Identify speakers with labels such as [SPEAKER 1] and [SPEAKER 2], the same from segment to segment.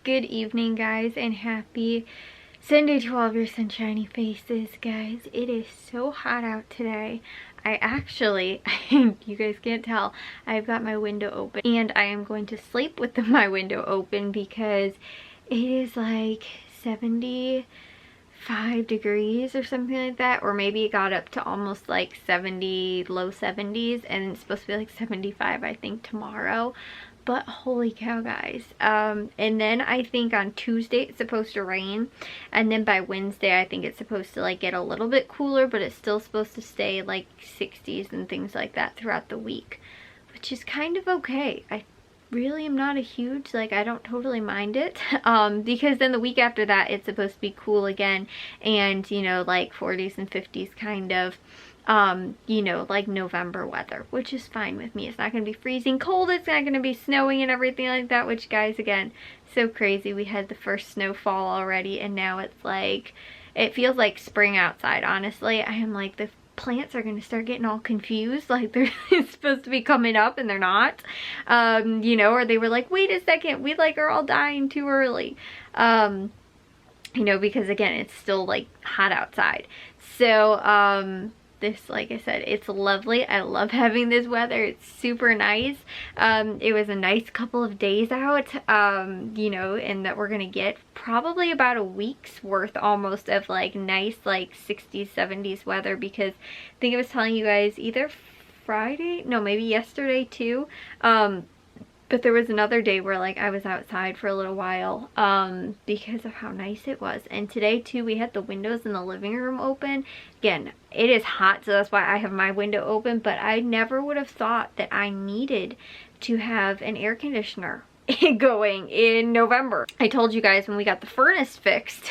[SPEAKER 1] Good evening, guys, and happy Sunday to all of your sunshiny faces, guys. It is so hot out today. I actually, you guys can't tell, I've got my window open and I am going to sleep with my window open because it is like 75 degrees or something like that, or maybe it got up to almost like 70, low 70s, and it's supposed to be like 75 I think tomorrow. But holy cow, guys. And then I think on Tuesday it's supposed to rain, and then by Wednesday I think it's supposed to like get a little bit cooler, but it's still supposed to stay like 60s and things like that throughout the week, which is kind of okay. I really am not a huge, like, I don't totally mind it, because then the week after that it's supposed to be cool again, and you know, like 40s and 50s kind of, you know, like November weather, which is fine with me. It's not going to be freezing cold, it's not going to be snowing and everything like that, which, guys, again, so crazy. We had the first snowfall already, and now it's like, it feels like spring outside, honestly. I am like, the plants are going to start getting all confused, like they're supposed to be coming up and they're not, you know, or they were like, wait a second, we like are all dying too early, you know, because again, it's still like hot outside. So, this, like I said, it's lovely. I love having this weather. It's super nice. It was a nice couple of days out, you know, and that we're gonna get probably about a week's worth almost of like nice like 60s, 70s weather, because I think I was telling you guys either Friday, no, maybe yesterday too, but there was another day where like I was outside for a little while because of how nice it was. And today too, we had the windows in the living room open. Again, it is hot, so that's why I have my window open, but I never would have thought that I needed to have an air conditioner going in November. I told you guys when we got the furnace fixed,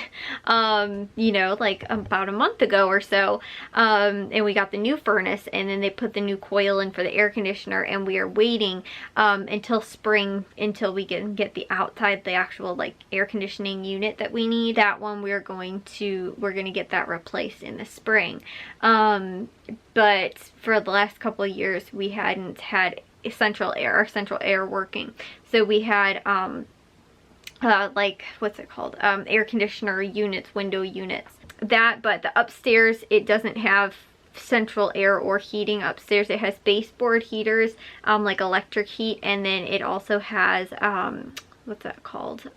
[SPEAKER 1] you know, like about a month ago or so, and we got the new furnace, and then they put the new coil in for the air conditioner, and we are waiting until spring until we can get the outside, the actual like air conditioning unit that we need. That one we're going to get that replaced in the spring. But for the last couple of years we hadn't had central air working, so we had like, what's it called, air conditioner units, window units, that, but the upstairs, it doesn't have central air or heating upstairs. It has baseboard heaters, like electric heat, and then it also has what's that called,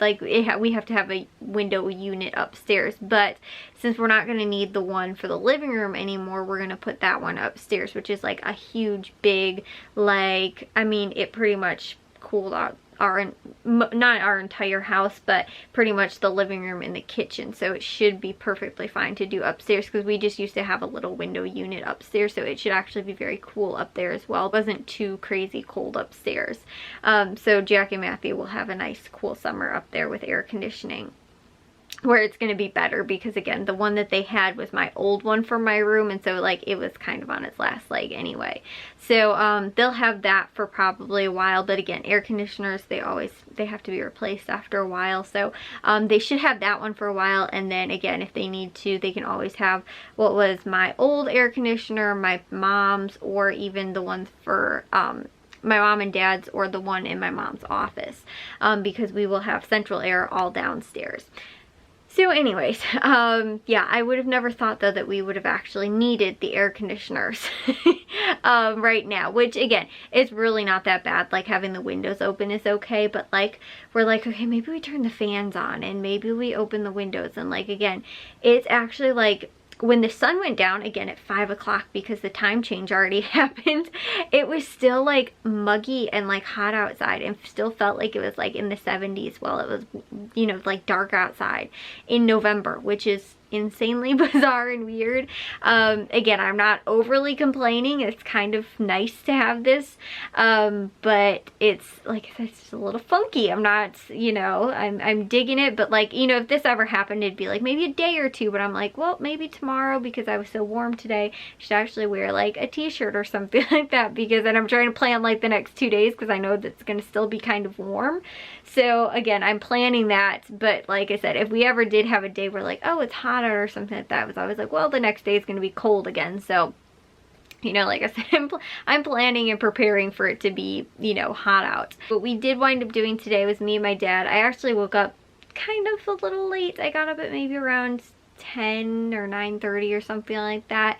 [SPEAKER 1] like we have to have a window unit upstairs. But since we're not going to need the one for the living room anymore, we're going to put that one upstairs, which is like a huge big, like, I mean, it pretty much cooled out not our entire house, but pretty much the living room and the kitchen. So it should be perfectly fine to do upstairs, because we just used to have a little window unit upstairs, so it should actually be very cool up there as well. It wasn't too crazy cold upstairs. So Jack and Matthew will have a nice cool summer up there with air conditioning, where it's going to be better, because again, the one that they had was my old one for my room, and so like it was kind of on its last leg anyway. So they'll have that for probably a while, but again, air conditioners, they have to be replaced after a while, so they should have that one for a while. And then again, if they need to, they can always have what was my old air conditioner, my mom's, or even the ones for my mom and dad's, or the one in my mom's office, because we will have central air all downstairs. So anyways, yeah, I would have never thought though that we would have actually needed the air conditioners right now, which again, it's really not that bad. Like, having the windows open is okay, but like, we're like, okay, maybe we turn the fans on, and maybe we open the windows, and like, again, it's actually like, when the sun went down again at 5 o'clock, because the time change already happened, it was still like muggy and like hot outside, and still felt like it was like in the 70s while it was, you know, like dark outside in November, which is insanely bizarre and weird. Again, I'm not overly complaining. It's kind of nice to have this, but it's, like I said, it's just a little funky. I'm not, you know, I'm digging it, but like, you know, if this ever happened, it'd be like maybe a day or two, but I'm like, well, maybe tomorrow, because I was so warm today, I should actually wear like a t-shirt or something like that, because then I'm trying to plan like the next 2 days, because I know that's going to still be kind of warm. So again, I'm planning that, but like I said, if we ever did have a day where like, oh, it's hot out or something like that, I was always like, well, the next day is going to be cold again, so You know, like I said, I'm planning and preparing for it to be, you know, hot out. What we did wind up doing today was me and my dad. I actually woke up kind of a little late. I got up at maybe around 10 or 9:30 or something like that.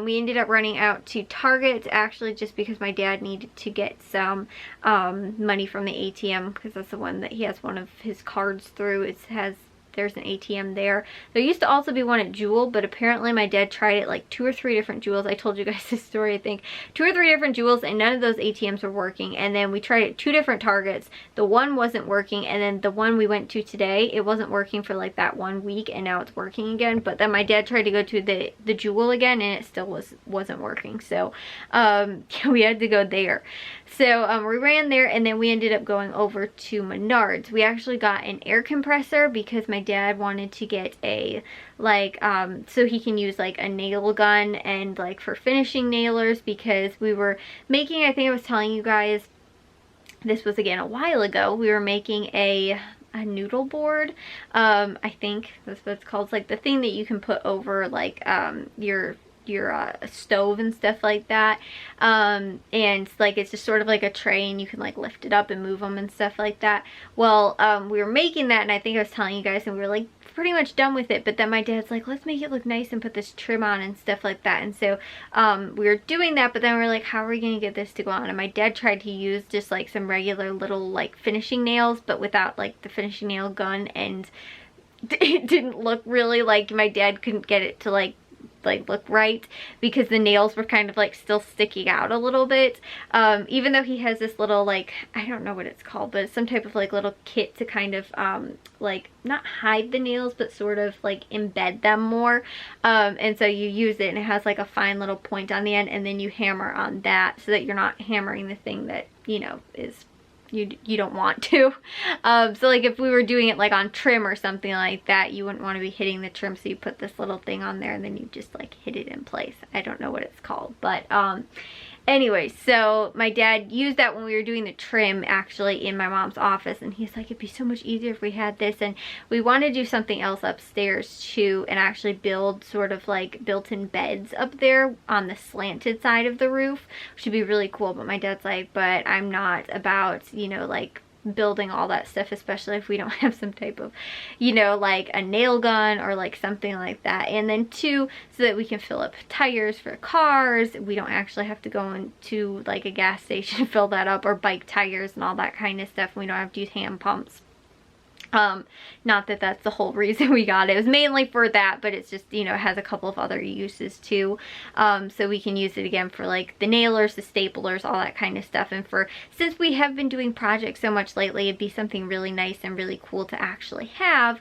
[SPEAKER 1] We ended up running out to Target, actually, just because my dad needed to get some money from the ATM, because that's the one that he has one of his cards through. There's an ATM there. There used to also be one at Jewel, but apparently my dad tried it like 2 or 3 different Jewels. I told you guys this story, I think. 2 or 3 different Jewels, and none of those ATMs were working. And then we tried it 2 different Targets. The one wasn't working, and then the one we went to today, it wasn't working for like that 1 week, and now it's working again. But then my dad tried to go to the Jewel again, and it still wasn't working. So we had to go there. So we ran there, and then we ended up going over to Menards. We actually got an air compressor because my dad wanted to get a, like, so he can use like a nail gun and like for finishing nailers, because we were making, I think I was telling you guys, this was again a while ago, we were making a noodle board. I think that's what it's called. It's like the thing that you can put over like your stove and stuff like that, and like it's just sort of like a tray, and you can like lift it up and move them and stuff like that. Well, we were making that, and I think I was telling you guys, and we were like pretty much done with it, but then my dad's like, let's make it look nice and put this trim on and stuff like that. And so we were doing that, but then we were like, how are we gonna get this to go on? And my dad tried to use just like some regular little like finishing nails, but without like the finishing nail gun, and it didn't look really, like, my dad couldn't get it to like look right, because the nails were kind of like still sticking out a little bit, even though he has this little, like, I don't know what it's called, but it's some type of like little kit to kind of like not hide the nails, but sort of like embed them more, and so you use it, and it has like a fine little point on the end, and then you hammer on that so that you're not hammering the thing that, you know, is you don't want to. So like if we were doing it like on trim or something like that, you wouldn't want to be hitting the trim, so you put this little thing on there, and then you just like hit it in place. I don't know what it's called, but anyway, so my dad used that when we were doing the trim actually in my mom's office, and he's like, it'd be so much easier if we had this. And we want to do something else upstairs too, and actually build sort of like built-in beds up there on the slanted side of the roof, which would be really cool. But my dad's like, but I'm not about, you know, like building all that stuff, especially if we don't have some type of, you know, like a nail gun or like something like that. And then two, so that we can fill up tires for cars, we don't actually have to go into like a gas station to fill that up, or bike tires and all that kind of stuff. We don't have to use hand pumps. Not that that's the whole reason we got it. It was mainly for that, but it's just, you know, it has a couple of other uses too. So we can use it again for like the nailers, the staplers, all that kind of stuff. And since we have been doing projects so much lately, it'd be something really nice and really cool to actually have,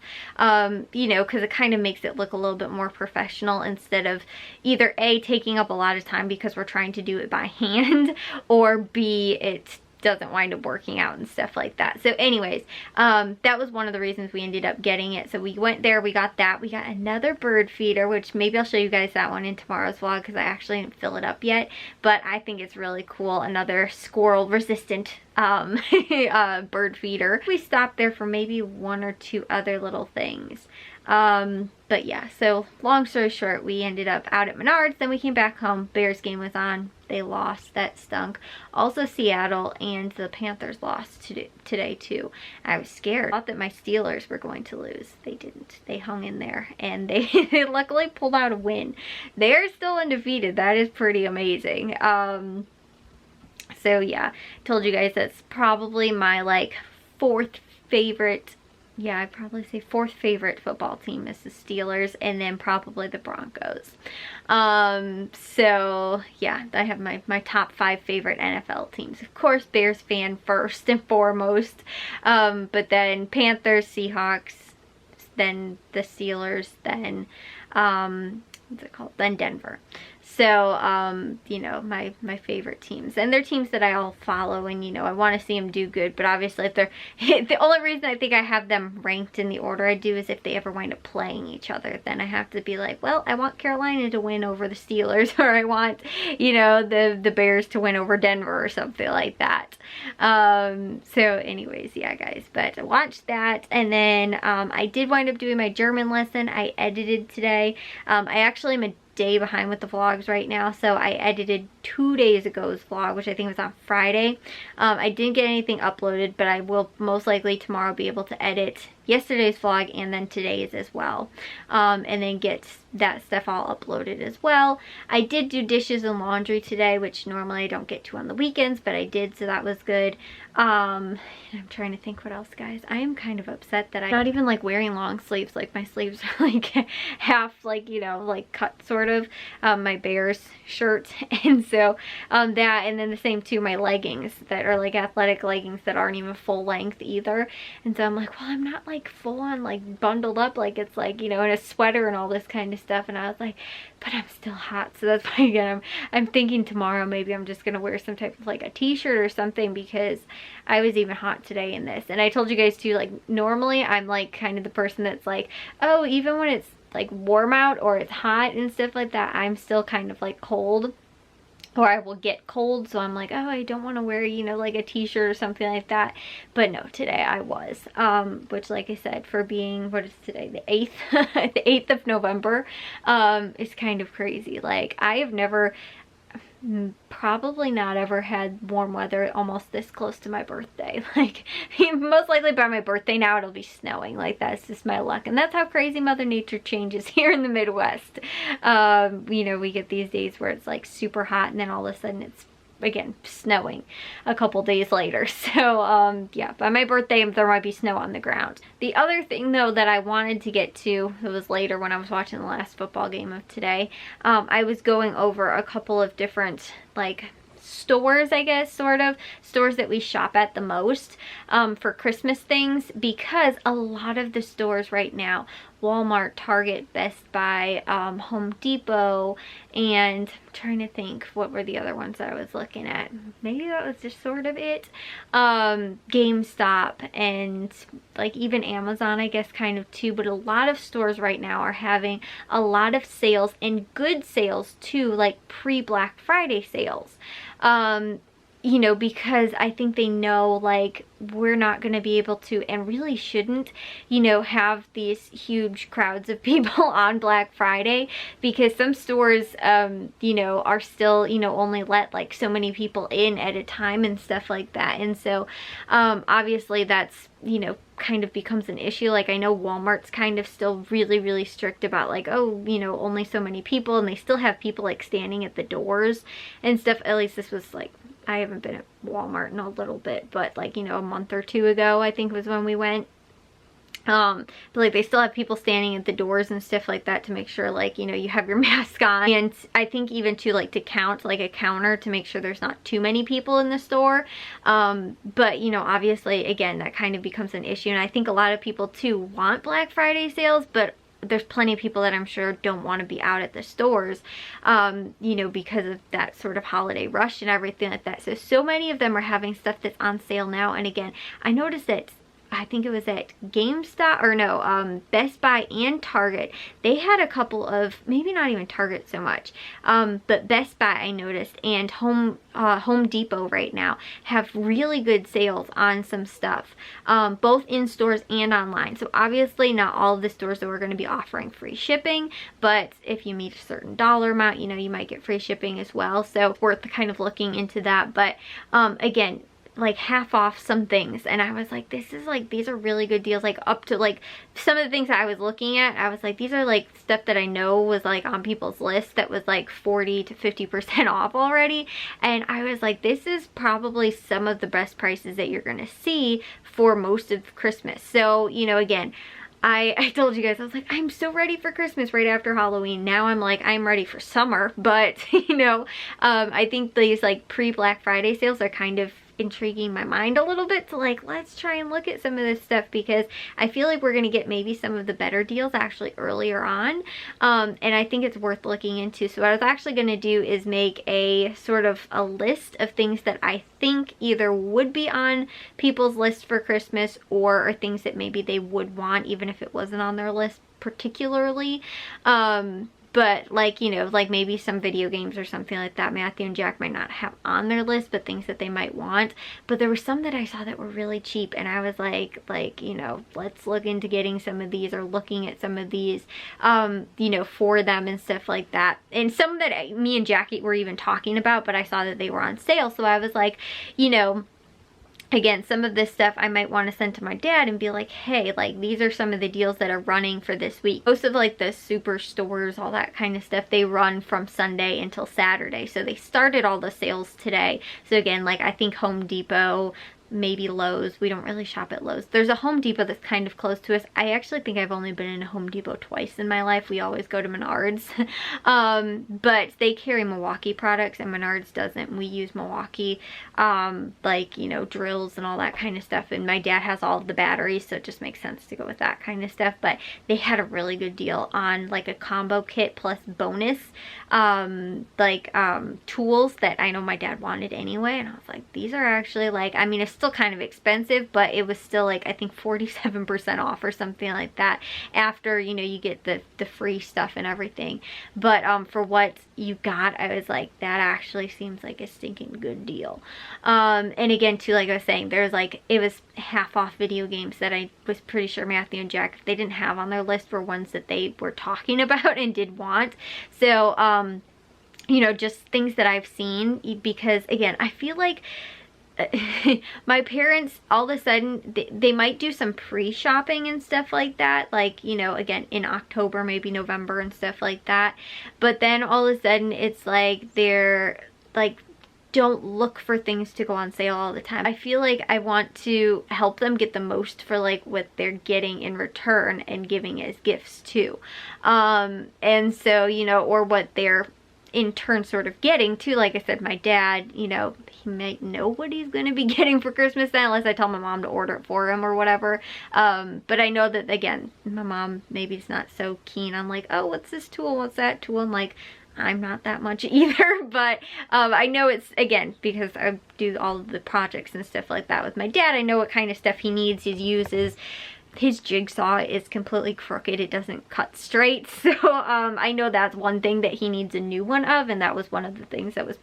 [SPEAKER 1] you know, because it kind of makes it look a little bit more professional, instead of either A, taking up a lot of time because we're trying to do it by hand, or B, it's doesn't wind up working out and stuff like that. So anyways, that was one of the reasons we ended up getting it. So we went there, we got that, we got another bird feeder, which maybe I'll show you guys that one in tomorrow's vlog, because I actually didn't fill it up yet, but I think it's really cool. Another squirrel resistant bird feeder. We stopped there for maybe 1 or 2 other little things. But yeah, so long story short, we ended up out at Menards, then we came back home. Bears game was on. They lost. That stunk. Also Seattle and the Panthers lost today too. I was scared. I thought that my Steelers were going to lose. They didn't. They hung in there, and they luckily pulled out a win. They're still undefeated. That is pretty amazing. So yeah, told you guys that's probably my like 4th favorite. Yeah, I'd probably say 4th favorite football team is the Steelers, and then probably the Broncos. So yeah, I have my top 5 favorite NFL teams. Of course, Bears fan first and foremost, but then Panthers, Seahawks, then the Steelers, then what's it called? Then Denver. So, you know, my favorite teams. And they're teams that I all follow, and, you know, I want to see them do good. But obviously, if they're... the only reason I think I have them ranked in the order I do is if they ever wind up playing each other. Then I have to be like, well, I want Carolina to win over the Steelers, or I want, you know, the Bears to win over Denver or something like that. So anyways, yeah, guys. But I watched that. And then I did wind up doing my German lesson. I edited today. I actually am a day behind with the vlogs right now, so I edited 2 days ago's vlog, which I think was on Friday. I didn't get anything uploaded, but I will most likely tomorrow be able to edit yesterday's vlog and then today's as well, and then get that stuff all uploaded as well. I did do dishes and laundry today, which normally I don't get to on the weekends, but I did, so that was good. I'm trying to think what else, guys. I am kind of upset that I'm not even like wearing long sleeves. Like my sleeves are like half, like, you know, like cut sort of, my Bears shirt. And so that, and then the same too, my leggings that are like athletic leggings that aren't even full length either. And so I'm like, well, I'm not like full on like bundled up like it's like, you know, in a sweater and all this kind of stuff. And I was like, but I'm still hot. So that's why, again, I'm thinking tomorrow maybe I'm just gonna wear some type of like a t-shirt or something, because I was even hot today in this. And I told you guys too, like normally I'm like kind of the person that's like, oh, even when it's like warm out or it's hot and stuff like that, I'm still kind of like cold, or I will get cold. So I'm like, oh, I don't want to wear, you know, like a t-shirt or something like that. But no, today I was, which, like I said, for being, what is today, the 8th the 8th of November, is kind of crazy. Like I have never, probably not ever had warm weather almost this close to my birthday. Like most likely by my birthday now it'll be snowing. Like that's just my luck, and that's how crazy Mother Nature changes here in the Midwest. You know, we get these days where it's like super hot and then all of a sudden it's again snowing a couple days later. So yeah, by my birthday there might be snow on the ground. The other thing though that I wanted to get to, it was later when I was watching the last football game of today, I was going over a couple of different like stores, I guess, sort of stores that we shop at the most for Christmas things, because a lot of the stores right now, Walmart, Target, Best Buy, Home Depot, and I'm trying to think what were the other ones that I was looking at. Maybe that was just sort of it. GameStop and like even Amazon, I guess, kind of too. But a lot of stores right now are having a lot of sales, and good sales too, like pre-Black Friday sales. You know, because I think they know like we're not going to be able to, and really shouldn't, you know, have these huge crowds of people on Black Friday, because some stores, you know, are still, you know, only let like so many people in at a time and stuff like that. And so obviously that's, you know, kind of becomes an issue. Like I know Walmart's kind of still really strict about like, oh, you know, only so many people, and they still have people like standing at the doors and stuff. At least this was like, I haven't been at Walmart in a little bit, but like, you know, a month or two ago I think was when we went. But like they still have people standing at the doors and stuff like that to make sure, like, you know, you have your mask on. And I think even to like to count like a counter to make sure there's not too many people in the store. But you know, obviously again, that kind of becomes an issue. And I think a lot of people too want Black Friday sales, but there's plenty of people that I'm sure don't want to be out at the stores, you know, because of that sort of holiday rush and everything like that. So many of them are having stuff that's on sale now. And again, I noticed that I think it was at GameStop, or no, Best Buy and Target. They had a couple of, maybe not even Target so much, but Best Buy I noticed, and Home Depot right now have really good sales on some stuff, both in stores and online. So obviously not all of the stores that we're going to be offering free shipping, but if you meet a certain dollar amount, you know, you might get free shipping as well. So it's worth kind of looking into that. But again, like half off some things, and I was like, this is like, these are really good deals, like up to like some of the things that I was looking at, I was like, these are like stuff that I know was like on people's list that was like 40 to 50% off already. And I was like, this is probably some of the best prices that you're gonna see for most of Christmas. So, you know, again, I told you guys, I was like, I'm so ready for Christmas right after Halloween. Now I'm like, I'm ready for summer. But, you know, I think these like pre-Black Friday sales are kind of intriguing my mind a little bit to like, let's try and look at some of this stuff, because I feel like we're going to get maybe some of the better deals actually earlier on. And I think it's worth looking into. So what I was actually going to do is make a sort of a list of things that I think either would be on people's list for Christmas, or are things that maybe they would want even if it wasn't on their list particularly. but like, you know, like maybe some video games or something like that Matthew and Jack might not have on their list, but things that they might want. But there were some that I saw that were really cheap, and I was like, you know, let's look into getting some of these, or looking at some of these, you know, for them and stuff like that. And some that me and Jackie were even talking about, but I saw that they were on sale, so I was like, you know, again, some of this stuff I might want to send to my dad and be like, hey, like these are some of the deals that are running for this week. Most of like the superstores, all that kind of stuff, they run from Sunday until Saturday. So they started all the sales today. So again, like I think Home Depot, maybe Lowe's. We don't really shop at Lowe's. There's a Home Depot that's kind of close to us. I actually think I've only been in a Home Depot twice in my life. We always go to Menards. But they carry Milwaukee products and Menards doesn't. We use Milwaukee, like, you know, drills and all that kind of stuff. And my dad has all of the batteries, so it just makes sense to go with that kind of stuff. But they had a really good deal on like a combo kit plus bonus, tools that I know my dad wanted anyway. And I was like, these are actually like, I mean, it's still kind of expensive, but it was still like, I think 47% off or something like that, after, you know, you get the free stuff and everything. But for what you got, I was like, that actually seems like a stinking good deal. And again too, like I was saying, there's like, it was half off video games that I was pretty sure Matthew and Jack, if they didn't have on their list, were ones that they were talking about and did want. So you know, just things that I've seen, because again, I feel like my parents, all of a sudden, they might do some pre-shopping and stuff like that, like, you know, again, in October, maybe November and stuff like that. But then all of a sudden, it's like they're like, don't look for things to go on sale all the time. I feel like I want to help them get the most for like what they're getting in return and giving as gifts too. And so, you know, or what they're in turn sort of getting too. Like I said, my dad, you know, he might know what he's going to be getting for Christmas then, unless I tell my mom to order it for him or whatever. But I know that, again, my mom maybe is not so keen on like, oh, what's this tool, what's that tool, and like, I'm not that much either. But I know it's, again, because I do all of the projects and stuff like that with my dad, I know what kind of stuff he needs, he uses. His jigsaw is completely crooked. It doesn't cut straight. So I know that's one thing that he needs a new one of, and that was one of the things that was,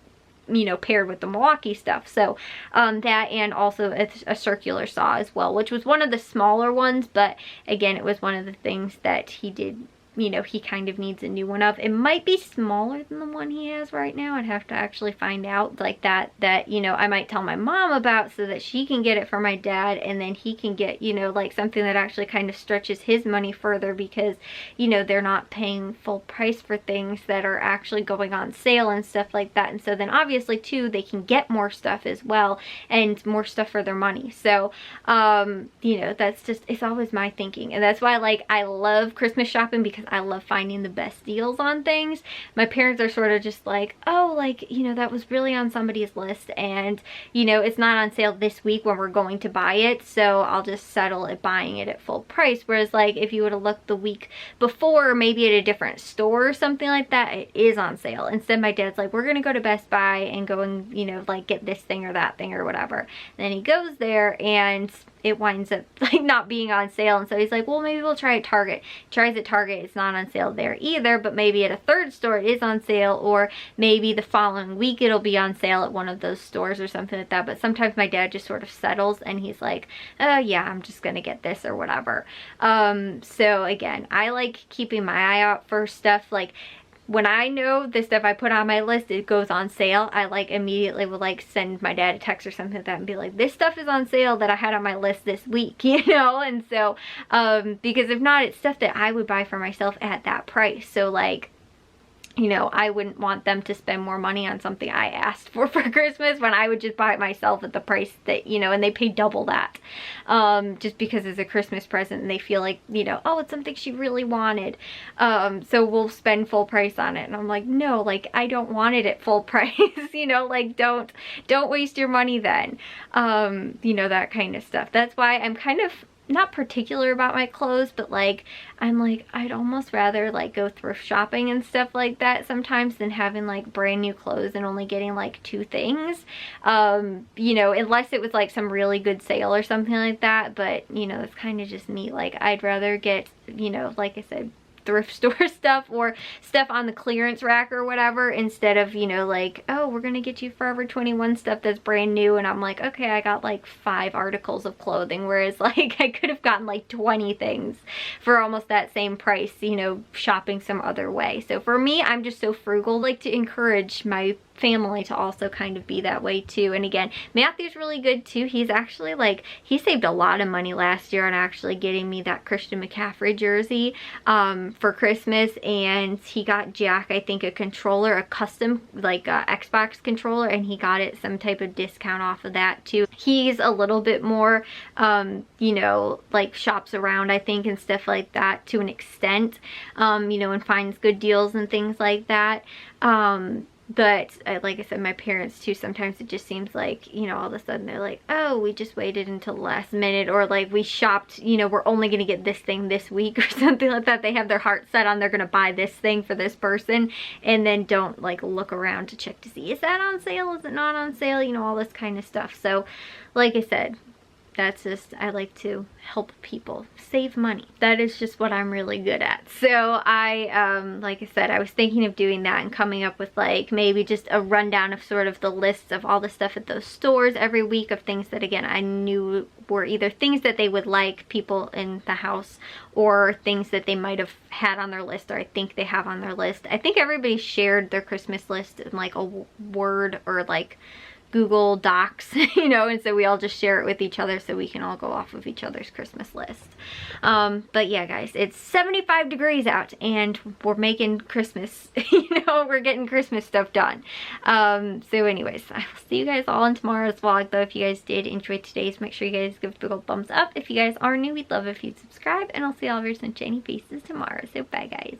[SPEAKER 1] you know, paired with the Milwaukee stuff. So that, and also a circular saw as well, which was one of the smaller ones, but again, it was one of the things that he did, you know, he kind of needs a new one of. It might be smaller than the one he has right now. I'd have to actually find out, like that, you know, I might tell my mom about, so that she can get it for my dad, and then he can get, you know, like something that actually kind of stretches his money further, because, you know, they're not paying full price for things that are actually going on sale and stuff like that. And so then obviously too, they can get more stuff as well, and more stuff for their money. So you know, that's just, it's always my thinking. And that's why, like, I love Christmas shopping, because I love finding the best deals on things. My parents are sort of just like, oh, like, you know, that was really on somebody's list, and, you know, it's not on sale this week when we're going to buy it, so I'll just settle at buying it at full price. Whereas, like, if you would have looked the week before, maybe at a different store or something like that, it is on sale. Instead, my dad's like, we're gonna go to Best Buy and go and, you know, like, get this thing or that thing or whatever. And then he goes there, and it winds up like not being on sale, and so he's like, well, maybe we'll try at Target. Tries at Target, it's not on sale there either, but maybe at a third store it is on sale, or maybe the following week it'll be on sale at one of those stores or something like that. But sometimes my dad just sort of settles, and he's like, oh yeah, I'm just gonna get this or whatever. So again, I like keeping my eye out for stuff. Like, when I know the stuff I put on my list, it goes on sale, I like immediately will like send my dad a text or something like that and be like, this stuff is on sale that I had on my list this week, you know? And so, because if not, it's stuff that I would buy for myself at that price. So like, you know, I wouldn't want them to spend more money on something I asked for Christmas, when I would just buy it myself at the price that, you know, and they pay double that, just because it's a Christmas present and they feel like, you know, oh, it's something she really wanted, so we'll spend full price on it. And I'm like, no, like, I don't want it at full price, you know, like, don't waste your money then, you know, that kind of stuff. That's why I'm kind of not particular about my clothes, but like, I'm like, I'd almost rather like go thrift shopping and stuff like that sometimes than having like brand new clothes and only getting like 2 things, you know, unless it was like some really good sale or something like that. But, you know, it's kind of just me. Like, I'd rather get, you know, like I said, thrift store stuff or stuff on the clearance rack or whatever, instead of, you know, like, oh, we're gonna get you Forever 21 stuff that's brand new, and I'm like, okay, I got like 5 articles of clothing, whereas like I could have gotten like 20 things for almost that same price, you know, shopping some other way. So for me, I'm just so frugal. I like to encourage my family to also kind of be that way too. And again, Matthew's really good too. He's actually like, he saved a lot of money last year on actually getting me that Christian McCaffrey jersey for Christmas, and he got Jack, I think, a controller, a custom like Xbox controller, and he got it some type of discount off of that too. He's a little bit more you know, like shops around, I think, and stuff like that to an extent, you know, and finds good deals and things like that. But like I said, my parents too, sometimes it just seems like, you know, all of a sudden they're like, oh, we just waited until the last minute, or like we shopped, you know, we're only gonna get this thing this week or something like that. They have their heart set on they're gonna buy this thing for this person, and then don't like look around to check to see, is that on sale, is it not on sale, you know, all this kind of stuff. So like I said, that's just, I like to help people save money. That is just what I'm really good at. So I, like I said, I was thinking of doing that and coming up with like maybe just a rundown of sort of the lists of all the stuff at those stores every week, of things that, again, I knew were either things that they would like, people in the house, or things that they might have had on their list, or I think they have on their list. I think everybody shared their Christmas list in like a Word or like Google Docs, you know, and so we all just share it with each other so we can all go off of each other's Christmas list. But yeah, guys, it's 75 degrees out and we're making Christmas, you know, we're getting Christmas stuff done. So anyways, I will see you guys all in tomorrow's vlog, though. If you guys did enjoy today's, make sure you guys give a big old thumbs up. If you guys are new, we'd love if you'd subscribe, and I'll see all of your sunshiny faces tomorrow. So bye, guys.